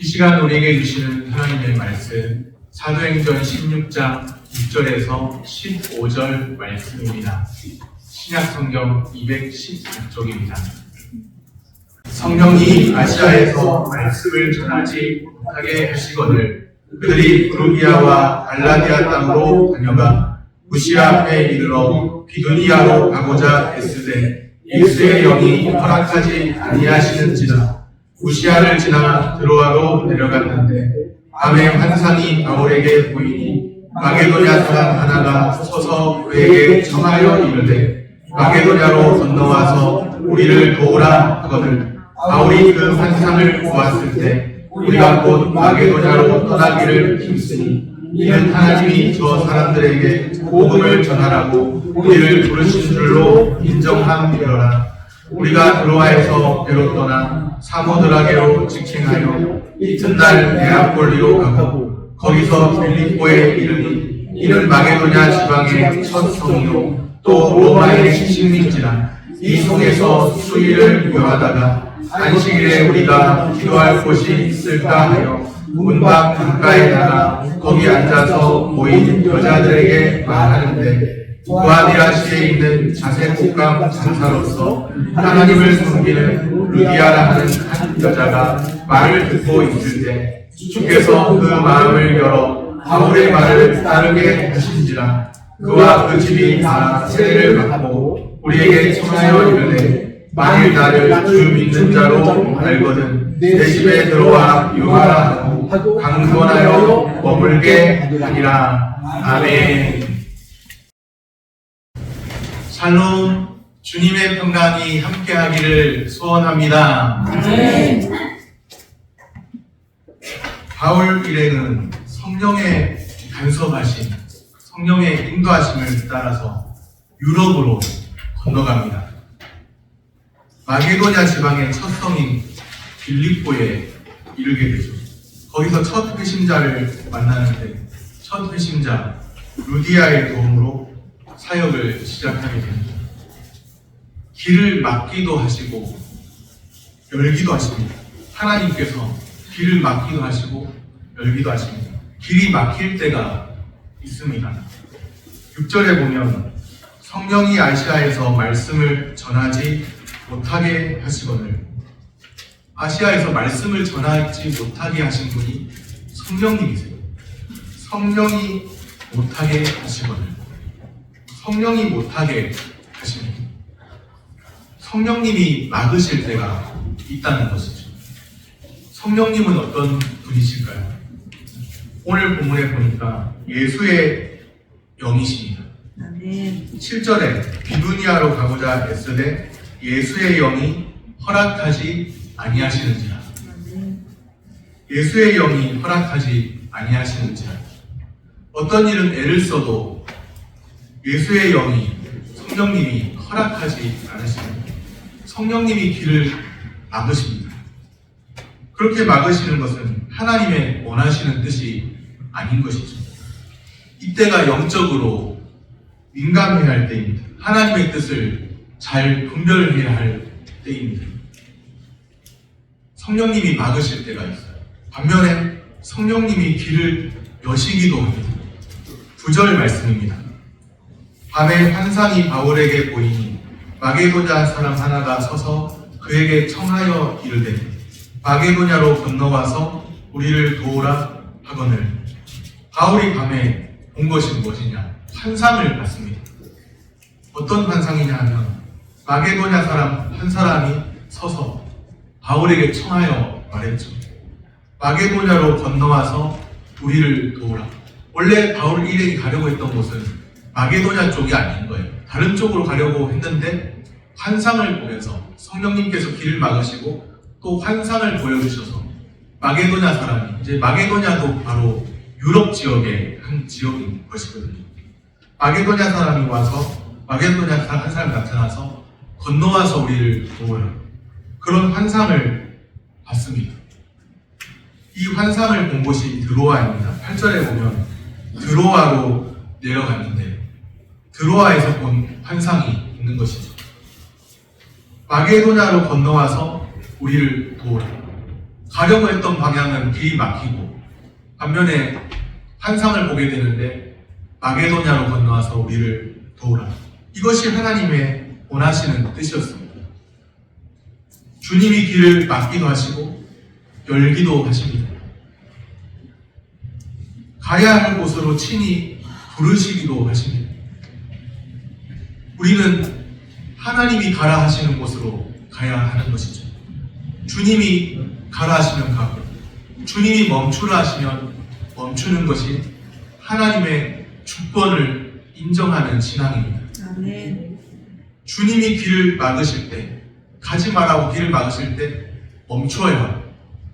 이 시간 우리에게 주시는 하나님의 말씀 사도행전 16장 6절에서 15절 말씀입니다. 신약성경 216쪽입니다. 성령이 아시아에서 말씀을 전하지 못하게 하시거늘 그들이 브루기아와 갈라디아 땅으로 다녀가 무시아 앞에 이르러 비두니아로 가고자 애쓰되 예수의 영이 허락하지 아니하시는지라. 무시아를 지나 드로아로 내려갔는데 밤에 환상이 바울에게 보이니 마게도냐 사람 하나가 서서 그에게 청하여 이르되 마게도냐로 건너와서 우리를 도우라 하거늘 바울이 그 환상을 보았을 때 우리가 곧 마게도냐로 떠나기를 힘쓰니 이는 하나님이 저 사람들에게 복음을 전하라고 우리를 부르신 줄로 인정함이로라. 우리가 드로아에서 배로 떠나 사모드라게로 직행하여 이튿날 네아폴리로 가고 거기서 빌립보에 이르니 이는 마게도냐 지방의 첫 성이요 또 로마의 식민지라. 이 성에서 수일을 묘하다가 안식일에 우리가 기도할 곳이 있을까 하여 문밖 강가에 나가 거기 앉아서 모인 여자들에게 말하는데 구아디아시에 있는 자색국감 장사로서 하나님을 섬기는 루디아라 하는 한 여자가 말을 듣고 있을 때 주께서 그 마음을 열어 바울의 말을 따르게 하신지라. 그와 그 집이 다 세례를 받고 우리에게 청하여 이르되 만일 나를 주 믿는 자로 알거든 내 집에 들어와 유하라 하고 강권하여 머물게 하리라. 아멘. 샬롬, 주님의 평강이 함께하기를 소원합니다. 아멘. 바울 일행은 성령의 간섭하심, 성령의 인도하심을 따라서 유럽으로 건너갑니다. 마게도냐 지방의 첫 성인 빌립보에 이르게 되죠. 거기서 첫 회심자를 만나는데 첫 회심자 루디아의 도움으로 사역을 시작하게 됩니다. 길을 막기도 하시고 열기도 하십니다. 하나님께서 길을 막기도 하시고 열기도 하십니다. 길이 막힐 때가 있습니다. 6절에 보면 성령이 아시아에서 말씀을 전하지 못하게 하시거늘, 아시아에서 말씀을 전하지 못하게 하신 분이 성령님이세요. 성령이 못하게 하시거늘, 성령이 못하게 하십니다. 성령님이 막으실 때가 있다는 것이죠. 성령님은 어떤 분이실까요? 오늘 본문에 보니까 예수의 영이십니다. 7절에 비두니아로 가고자 애쓰되 예수의 영이 허락하지 아니하시는지라. 예수의 영이 허락하지 아니하시는지라. 어떤 일은 애를 써도 예수의 영이, 성령님이 허락하지 않으십니다. 성령님이 길을 막으십니다. 그렇게 막으시는 것은 하나님의 원하시는 뜻이 아닌 것이죠. 이때가 영적으로 민감해야 할 때입니다. 하나님의 뜻을 잘 분별해야 할 때입니다. 성령님이 막으실 때가 있어요. 반면에 성령님이 길을 여시기도 합니다. 9절 말씀입니다. 밤에 환상이 바울에게 보이니 마게도냐 사람 하나가 서서 그에게 청하여 이르되 마게도냐로 건너와서 우리를 도우라 하거늘. 바울이 밤에 본 것이 무엇이냐? 환상을 봤습니다. 어떤 환상이냐 하면 마게도냐 사람 한 사람이 서서 바울에게 청하여 말했죠. 마게도냐로 건너와서 우리를 도우라. 원래 바울 일행이 가려고 했던 곳은 마게도냐 쪽이 아닌 거예요. 다른 쪽으로 가려고 했는데 환상을 보면서 성령님께서 길을 막으시고 또 환상을 보여주셔서 마게도냐 사람이, 이제 마게도냐도 바로 유럽 지역의 한 지역인 것이거든요. 마게도냐 사람이 와서 마게도냐 한 사람이 나타나서 건너와서 우리를 도우라. 그런 환상을 봤습니다. 이 환상을 본 곳이 드로아입니다. 8절에 보면 드로아로 내려갔는데 드로아에서 본 환상이 있는 것이죠. 마게도냐로 건너와서 우리를 도우라. 가려고 했던 방향은 길이 막히고 반면에 환상을 보게 되는데 마게도냐로 건너와서 우리를 도우라. 이것이 하나님의 원하시는 뜻이었습니다. 주님이 길을 막기도 하시고 열기도 하십니다. 가야 하는 곳으로 친히 부르시기도 하십니다. 우리는 하나님이 가라 하시는 곳으로 가야 하는 것이죠. 주님이 가라 하시면 가고 주님이 멈추라 하시면 멈추는 것이 하나님의 주권을 인정하는 신앙입니다. 아멘. 주님이 길을 막으실 때, 가지 말라고 길을 막으실 때 멈추어야 하고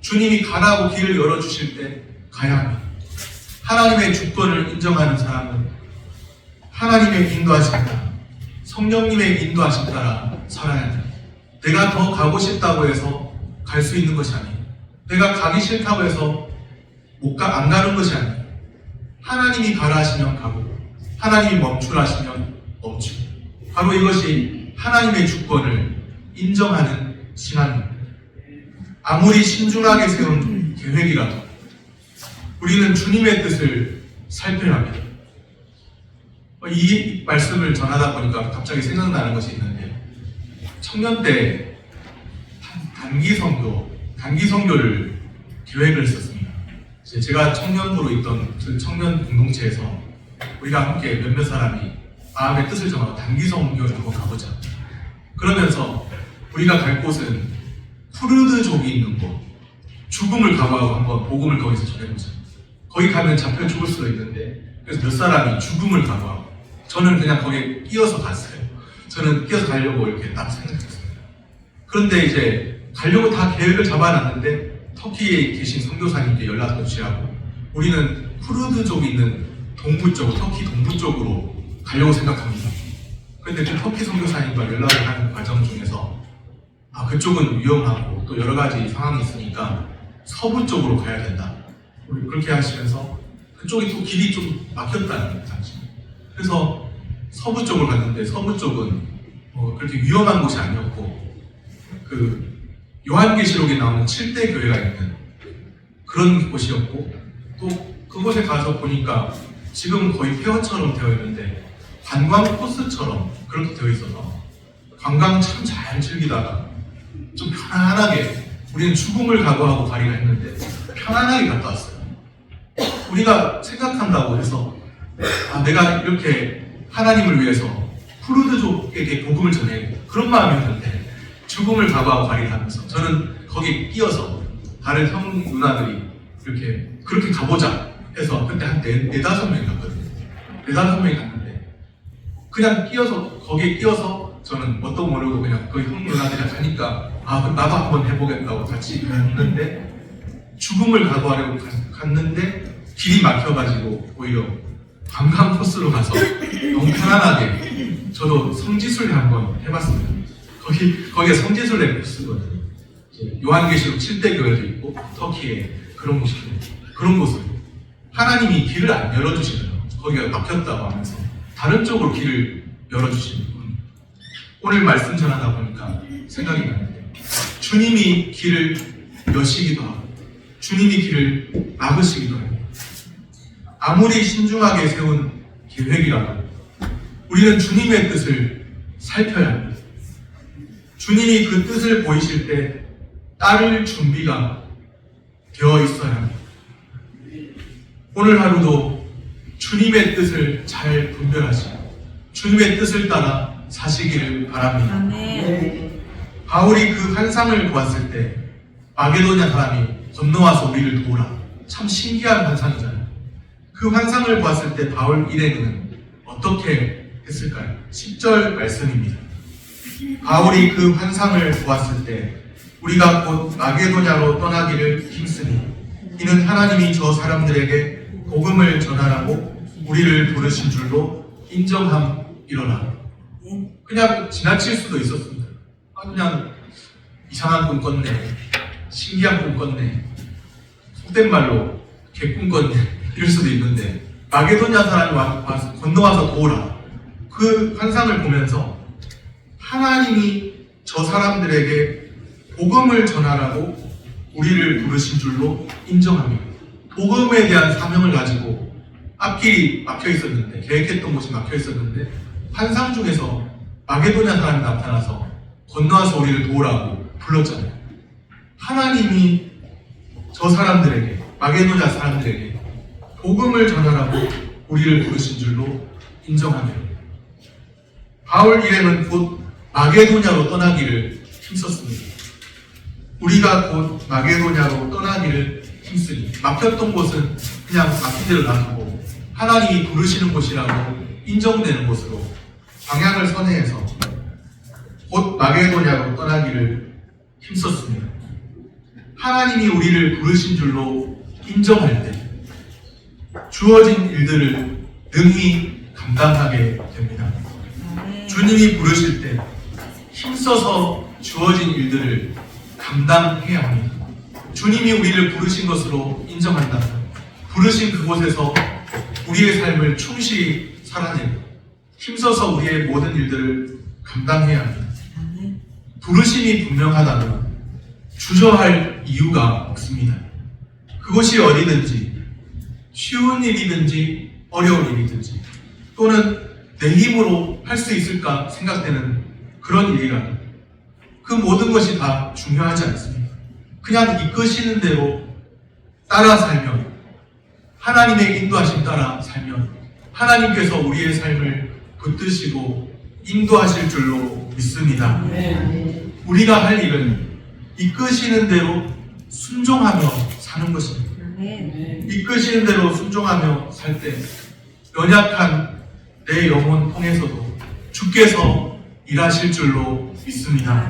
주님이 가라고 길을 열어주실 때 가야 합니다. 하나님의 주권을 인정하는 사람은 하나님의 인도하심 따라, 성령님의 인도하심 따라 살아야 합니다. 내가 더 가고 싶다고 해서 갈 수 있는 것이 아니에요. 내가 가기 싫다고 해서 안 가는 것이 아니에요. 하나님이 가라 하시면 가고 하나님이 멈추라 하시면 멈추고, 바로 이것이 하나님의 주권을 인정하는 신앙입니다. 아무리 신중하게 세운 계획이라도 우리는 주님의 뜻을 살펴야 합니다. 이 말씀을 전하다 보니까 갑자기 생각나는 것이 있는데, 청년 때 단기 선교를 계획을 했었습니다. 제가 청년부로 있던 그 청년 공동체에서 우리가 함께 몇몇 사람이 마음의 뜻을 정하고 단기 선교를 한번 가보자. 그러면서 우리가 갈 곳은 쿠르드족이 있는 곳, 죽음을 각오하고 한번 복음을 거기서 전해보자. 거기 가면 잡혀 죽을 수도 있는데, 그래서 몇 사람이 죽음을 각오하고, 저는 그냥 거기에 끼어서 갔어요. 저는 끼어서 가려고 이렇게 딱 생각했습니다. 그런데 이제 가려고 다 계획을 잡아놨는데 터키에 계신 선교사님께 연락을 취하고, 우리는 쿠르드족이 있는 동부 쪽, 터키 동부 쪽으로 가려고 생각합니다. 그런데 그 터키 선교사님과 연락을 하는 과정 중에서 그쪽은 위험하고 또 여러 가지 상황이 있으니까 서부 쪽으로 가야 된다. 우리 그렇게 하시면서 그쪽이 또 길이 좀 막혔다는 당시. 그래서 서부 쪽으로 갔는데 서부 쪽은 그렇게 위험한 곳이 아니었고, 그 요한계시록에 나오는 7대 교회가 있는 그런 곳이었고, 또 그곳에 가서 보니까 지금 거의 폐허처럼 되어 있는데 관광 코스처럼 그렇게 되어 있어서 관광 참 잘 즐기다가 좀 편안하게, 우리는 죽음을 각오하고 가리가 했는데 편안하게 갔다 왔어요. 우리가 생각한다고 해서 내가 이렇게 하나님을 위해서 쿠르드족에게 복음을 전해, 그런 마음이었는데 죽음을 각오하고 가리가 하면서 저는 거기에 끼어서 다른 형 누나들이 이렇게 그렇게 가보자 해서 그때 한 4-5명이 갔거든요. 4-5명이 갔는데 그냥 거기에 끼어서 저는 뭣도 모르고 그냥 거기 형 누나들이랑 가니까 그럼 나도 한번 해보겠다고 같이 갔는데, 죽음을 각오하려고 갔는데 길이 막혀가지고 오히려 관광 코스로 가서 너무 편안하게, 저도 성지순례 한번 해봤습니다. 거기가 성지순례 코스거든요. 요한계시록 7대 교회도 있고 터키에 그런 곳으로 하나님이 길을 안 열어주시더라고요. 거기가 막혔다고 하면서 다른 쪽으로 길을 열어주시는 거예요. 오늘 말씀 전하다 보니까 생각이 나는데, 주님이 길을 여시기도 하고 주님이 길을 막으시기도 해요. 아무리 신중하게 세운 계획이라도 우리는 주님의 뜻을 살펴야 합니다. 주님이 그 뜻을 보이실 때 따를 준비가 되어 있어야 합니다. 오늘 하루도 주님의 뜻을 잘 분별하시고 주님의 뜻을 따라 사시기를 바랍니다. 아멘. 바울이 그 환상을 보았을 때 마게도냐 사람이 건너와서 우리를 도우라. 참 신기한 환상이잖아요. 그 환상을 보았을 때 바울 일행은 어떻게 했을까요? 10절 말씀입니다. 바울이 그 환상을 보았을 때 우리가 곧 마게도냐로 떠나기를 힘쓰니 이는 하나님이 저 사람들에게 복음을 전하라고 우리를 부르신 줄로 인정함이로라. 그냥 지나칠 수도 있었습니다. 그냥 이상한 꿈 꿨네, 신기한 꿈 꿨네, 속된 말로 개꿈 꿨네, 이럴 수도 있는데 마게도냐 사람이 건너와서 도우라. 그 환상을 보면서 하나님이 저 사람들에게 복음을 전하라고 우리를 부르신 줄로 인정하며 복음에 대한 사명을 가지고 앞길이 막혀 있었는데, 계획했던 곳이 막혀 있었는데 환상 중에서 마게도냐 사람이 나타나서 건너와서 우리를 도우라고 불렀잖아요. 하나님이 저 사람들에게, 마게도냐 사람들에게 복음을 전하라고 우리를 부르신 줄로 인정하며 바울 일행은 곧 마게도냐로 떠나기를 힘썼습니다. 우리가 곧 마게도냐로 떠나기를 힘쓰니 막혔던 곳은 그냥 막힌 대로 놔두고 하나님이 부르시는 곳이라고 인정되는 곳으로 방향을 선회해서 곧 마게도냐로 떠나기를 힘썼습니다. 하나님이 우리를 부르신 줄로 인정할 때 주어진 일들을 능히 감당하게 됩니다. 주님이 부르실 때 힘써서 주어진 일들을 감당해야 합니다. 주님이 우리를 부르신 것으로 인정한다면 부르신 그곳에서 우리의 삶을 충실히 살아내고 힘써서 우리의 모든 일들을 감당해야 합니다. 부르심이 분명하다면 주저할 이유가 없습니다. 그것이 어디든지 쉬운 일이든지 어려운 일이든지 또는 내 힘으로 할 수 있을까 생각되는 그런 일이라면 그 모든 것이 다 중요하지 않습니다. 그냥 이끄시는 대로 따라 살면, 하나님의 인도하심 따라 살면 하나님께서 우리의 삶을 붙드시고 인도하실 줄로 믿습니다. 우리가 할 일은 이끄시는 대로 순종하며 사는 것입니다. 이끄시는 대로 순종하며 살 때 연약한 내 영혼 통해서도 주께서 일하실 줄로 믿습니다.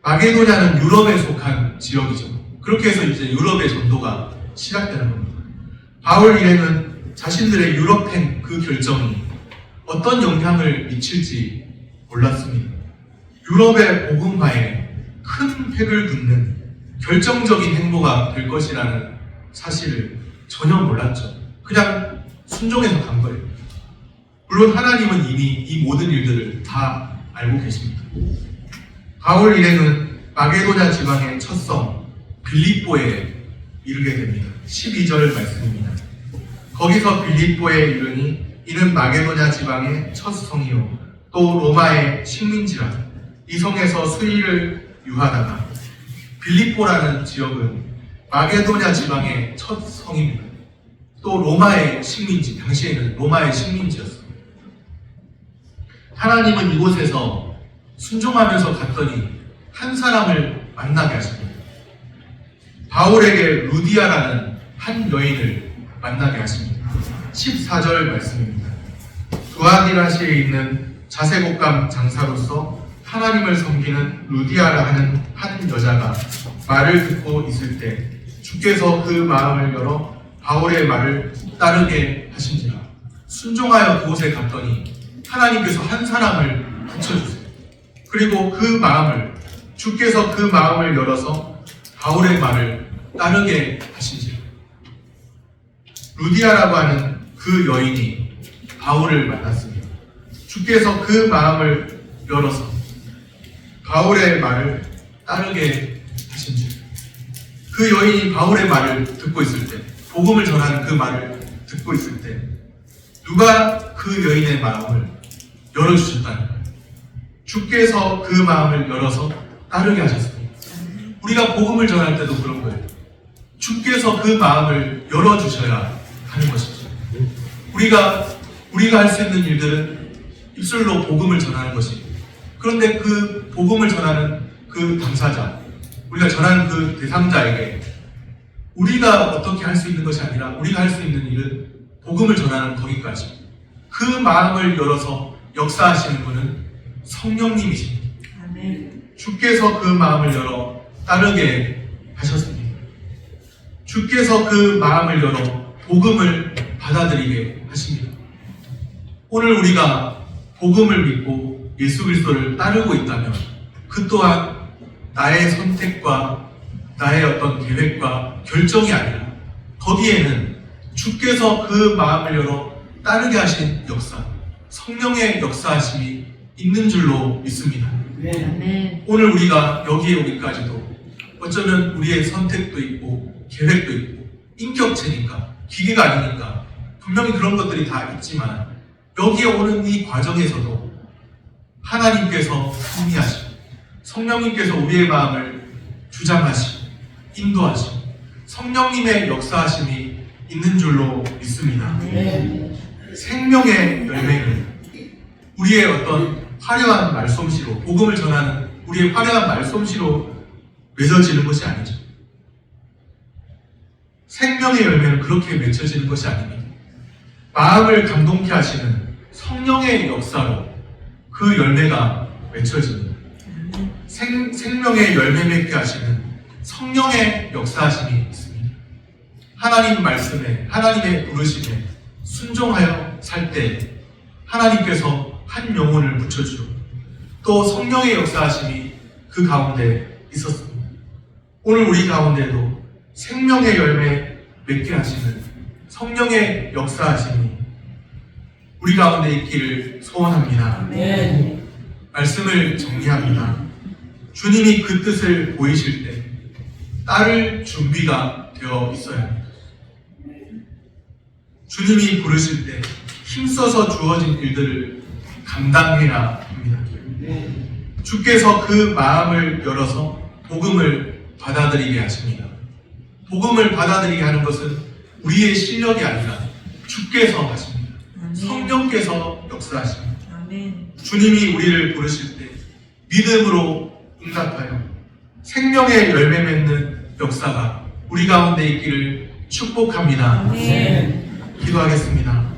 마게도냐는 유럽에 속한 지역이죠. 그렇게 해서 이제 유럽의 전도가 시작되는 겁니다. 바울 일행은 자신들의 유럽행 그 결정이 어떤 영향을 미칠지 몰랐습니다. 유럽의 복음화에 큰 획을 긋는 결정적인 행보가 될 것이라는 사실을 전혀 몰랐죠. 그냥 순종해서 간 거예요. 물론 하나님은 이미 이 모든 일들을 다 알고 계십니다. 바울 일행은 마게도냐 지방의 첫 성 빌립보에 이르게 됩니다. 12절 말씀입니다. 거기서 빌립보에 이르니 이는 마게도냐 지방의 첫 성이요 또 로마의 식민지라. 이 성에서 수일을 유하다가 빌립보라는 지역은 마게도냐 지방의 첫 성입니다. 또 로마의 식민지, 당시에는 로마의 식민지였습니다. 하나님은 이곳에서 순종하면서 갔더니 한 사람을 만나게 하십니다. 바울에게 루디아라는 한 여인을 만나게 하십니다. 14절 말씀입니다. 두아디라시에 있는 자색옷감 장사로서 하나님을 섬기는 루디아라 하는 한 여자가 말을 듣고 있을 때 주께서 그 마음을 열어 바울의 말을 따르게 하신지라. 순종하여 그곳에 갔더니 하나님께서 한 사람을 붙여주세요. 그리고 그 마음을, 주께서 그 마음을 열어서 바울의 말을 따르게 하신지라. 루디아라고 하는 그 여인이 바울을 만났습니다. 주께서 그 마음을 열어서 바울의 말을 따르게 하신지라. 그 여인이 바울의 말을 듣고 있을 때, 복음을 전하는 그 말을 듣고 있을 때 누가 그 여인의 마음을 열어주셨다는 거예요. 주께서 그 마음을 열어서 따르게 하셨습니다. 우리가 복음을 전할 때도 그런 거예요. 주께서 그 마음을 열어주셔야 하는 것이죠. 우리가 할 수 있는 일들은 입술로 복음을 전하는 것이고, 그런데 그 복음을 전하는 그 당사자, 우리가 전하는 그 대상자에게 우리가 어떻게 할 수 있는 것이 아니라 우리가 할 수 있는 일은 복음을 전하는 거기까지. 그 마음을 열어서 역사하시는 분은 성령님이십니다. 주께서 그 마음을 열어 따르게 하셨습니다. 주께서 그 마음을 열어 복음을 받아들이게 하십니다. 오늘 우리가 복음을 믿고 예수 그리스도를 따르고 있다면 그 또한 나의 선택과 나의 어떤 계획과 결정이 아니라 거기에는 주께서 그 마음을 열어 따르게 하신 역사, 성령의 역사하심이 있는 줄로 믿습니다. 오늘 우리가 여기에 오기까지도 어쩌면 우리의 선택도 있고 계획도 있고 인격체니까 기계가 아니니까 분명히 그런 것들이 다 있지만 여기에 오는 이 과정에서도 하나님께서 승리하시고 성령님께서 우리의 마음을 주장하시고 인도하시고 성령님의 역사하심이 있는 줄로 믿습니다. 생명의 열매는 우리의 어떤 화려한 말솜씨로 복음을 전하는 우리의 화려한 말솜씨로 맺어지는 것이 아니죠. 생명의 열매는 그렇게 맺혀지는 것이 아닙니다. 마음을 감동케 하시는 성령의 역사로 그 열매가 맺혀집니다. 생명의 열매 맺게 하시는 성령의 역사하심이 있습니다. 하나님 말씀에 하나님의 부르심에 순종하여 살 때 하나님께서 한 영혼을 붙여주고 또 성령의 역사하심이 그 가운데 있었습니다. 오늘 우리 가운데도 생명의 열매 맺게 하시는 성령의 역사하심이 우리 가운데 있기를 소원합니다. 말씀을 정리합니다. 주님이 그 뜻을 보이실 때 따를 준비가 되어 있어야 합니다. 주님이 부르실 때 힘써서 주어진 일들을 감당해야 합니다. 주께서 그 마음을 열어서 복음을 받아들이게 하십니다. 복음을 받아들이게 하는 것은 우리의 실력이 아니라 주께서 하십니다. 성령께서 역사하십니다. 주님이 우리를 부르실 때 믿음으로 응답하여 생명의 열매 맺는 역사가 우리 가운데 있기를 축복합니다. 기도하겠습니다.